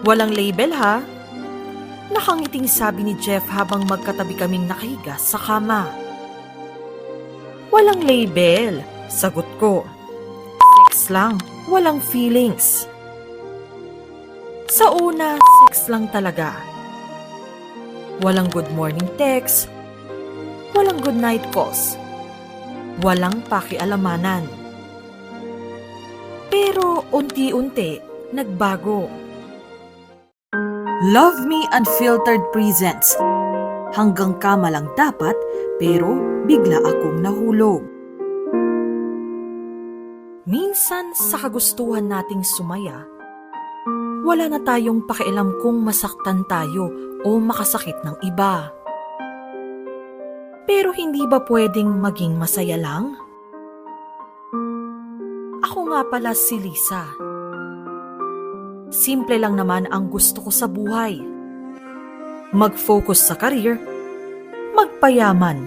Walang label ha? Nakangiting sabi ni Jeff habang magkatabi kaming nakahiga sa kama. Walang label, sagot ko. Sex lang, walang feelings. Sa una, sex lang talaga. Walang good morning text, walang good night calls, walang pakialamanan. Pero unti-unti, nagbago. Love Me Unfiltered presents. Hanggang kama lang dapat, pero bigla akong nahulog. Minsan sa kagustuhan nating sumaya, wala na tayong pakialam kung masaktan tayo o makasakit ng iba. Pero hindi ba pwedeng maging masaya lang? Ako nga pala si Lisa. Simple lang naman ang gusto ko sa buhay. Mag-focus sa career, magpayaman,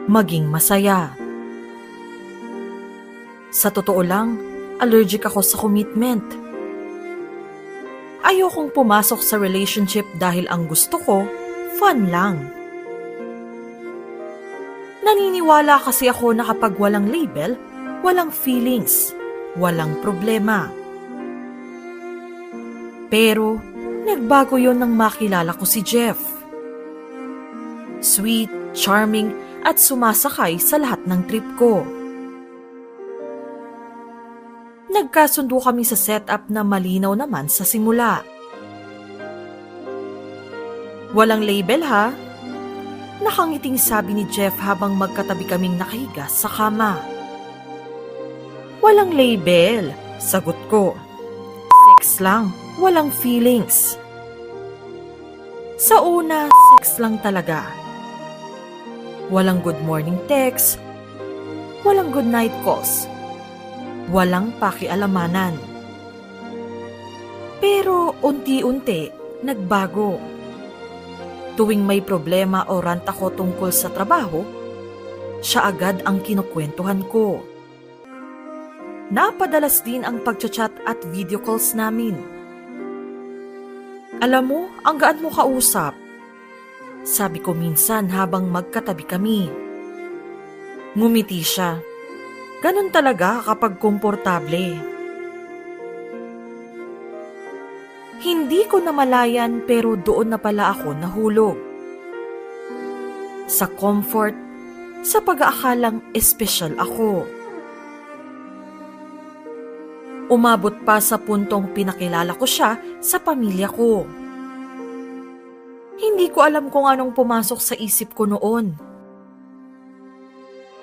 maging masaya. Sa totoo lang, allergic ako sa commitment. Ayokong pumasok sa relationship dahil ang gusto ko, fun lang. Naniniwala kasi ako na kapag walang label, walang feelings, walang problema. Pero, nagbago yon nang makilala ko si Jeff. Sweet, charming, at sumasakay sa lahat ng trip ko. Nagkasundo kami sa setup na malinaw naman sa simula. Walang label ha? Nakangiting sabi ni Jeff habang magkatabi kaming nakahiga sa kama. Walang label, sagot ko. Sex lang, walang feelings. Sa una, sex lang talaga. Walang good morning text, walang good night calls, walang pakialamanan. Pero unti-unti, nagbago. Tuwing may problema o rant ako tungkol sa trabaho, siya agad ang kinukwentuhan ko. Napadalas din ang pagchat-chat at video calls namin. Alam mo, ang gaan mo kausap. Sabi ko minsan habang magkatabi kami. Ngumiti siya. Ganon talaga kapag komportable. Hindi ko namalayan pero doon na pala ako nahulog. Sa comfort, sa pag-aakalang espesyal ako. Umabot pa sa puntong pinakilala ko siya sa pamilya ko. Hindi ko alam kung anong pumasok sa isip ko noon.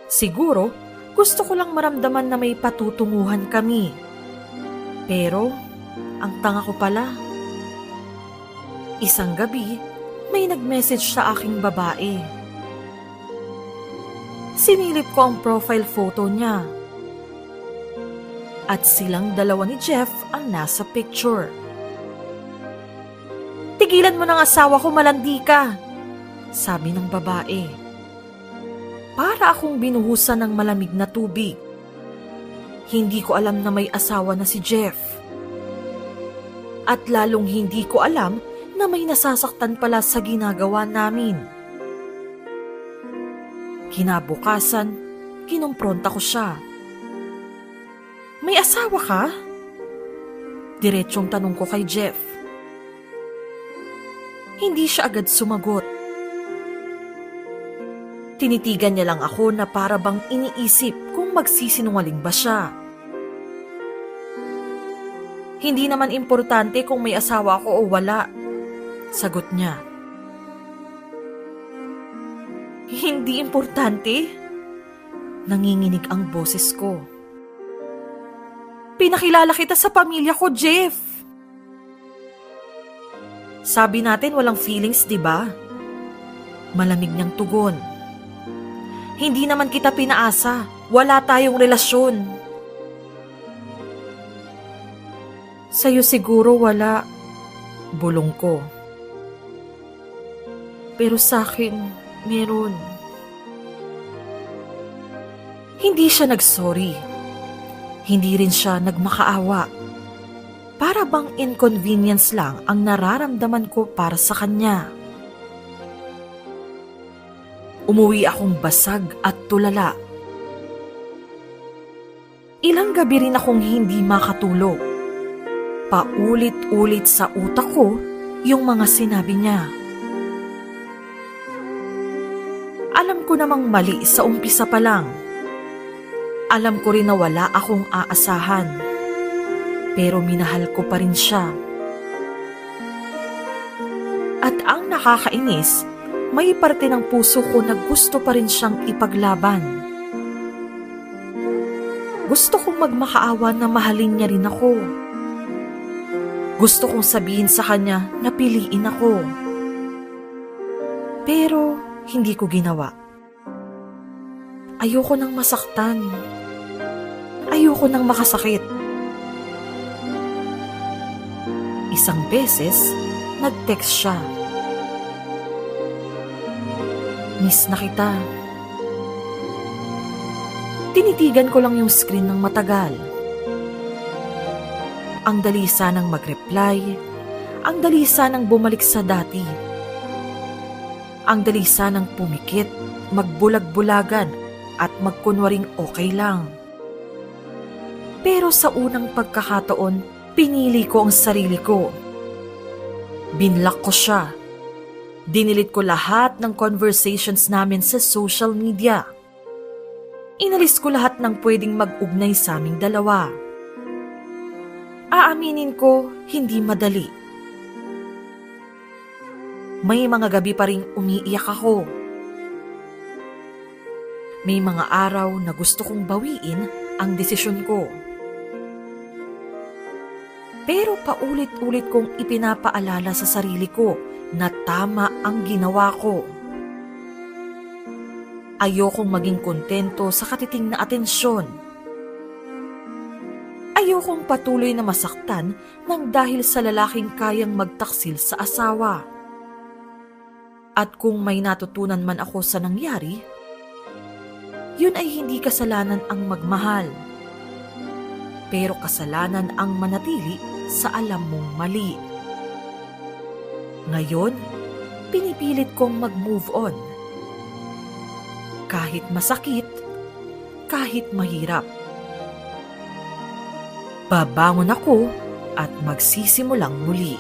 Siguro, gusto ko lang maramdaman na may patutunguhan kami. Pero, ang tanga ko pala. Isang gabi, may nag-message sa aking babae. Sinilip ko ang profile photo niya. At silang dalawa ni Jeff ang nasa picture. Tigilan mo ng asawa ko, malandi ka, sabi ng babae. Para akong binuhusan ng malamig na tubig. Hindi ko alam na may asawa na si Jeff. At lalong hindi ko alam na may nasasaktan pala sa ginagawa namin. Kinabukasan, kinumpronta ko siya. May asawa ka? Diretsyong tanong ko kay Jeff. Hindi siya agad sumagot. Tinitigan niya lang ako na para bang iniisip kung magsisinungaling ba siya. Hindi naman importante kung may asawa ako o wala, sagot niya. Hindi importante? Nanginginig ang boses ko. Pinakilala kita sa pamilya ko, Jeff. Sabi natin walang feelings, di ba? Malamig niyang tugon. Hindi naman kita pinaasa. Wala tayong relasyon. Sa'yo siguro wala. Bulong ko. Pero sa'kin, meron. Hindi siya nagsorry. Hindi rin siya nagmakaawa. Para bang inconvenience lang ang nararamdaman ko para sa kanya. Umuwi akong basag at tulala. Ilang gabi rin akong hindi makatulog. Paulit-ulit sa utak ko yung mga sinabi niya. Alam ko namang mali sa umpisa pa lang. Alam ko rin na wala akong aasahan. Pero minahal ko pa rin siya. At ang nakakainis, may parte ng puso ko na gusto pa rin siyang ipaglaban. Gusto kong magmakaawa na mahalin niya rin ako. Gusto kong sabihin sa kanya na piliin ako. Pero hindi ko ginawa. Ayoko nang masaktan. Ayoko nang makasakit. Isang beses, nag-text siya. Miss na kita. Tinitigan ko lang yung screen ng matagal. Ang dali sanang mag-reply, ang dali sanang bumalik sa dati. Ang dali sanang pumikit, magbulag-bulagan at magkunwaring okay lang. Pero sa unang pagkakataon, pinili ko ang sarili ko. Binlock ko siya. Dinilit ko lahat ng conversations namin sa social media. Inalis ko lahat ng pwedeng mag-ugnay sa aming dalawa. Aaminin ko, hindi madali. May mga gabi pa ring umiiyak ako. May mga araw na gusto kong bawiin ang desisyon ko. Pero paulit-ulit kong ipinapaalala sa sarili ko na tama ang ginawa ko. Ayokong maging kontento sa katiting na atensyon. Ayokong patuloy na masaktan nang dahil sa lalaking kayang magtaksil sa asawa. At kung may natutunan man ako sa nangyari, yun ay hindi kasalanan ang magmahal. Pero kasalanan ang manatili sa alam mong mali. Ngayon, pinipilit kong mag-move on. Kahit masakit, kahit mahirap. Babangon ako at magsisimulang muli.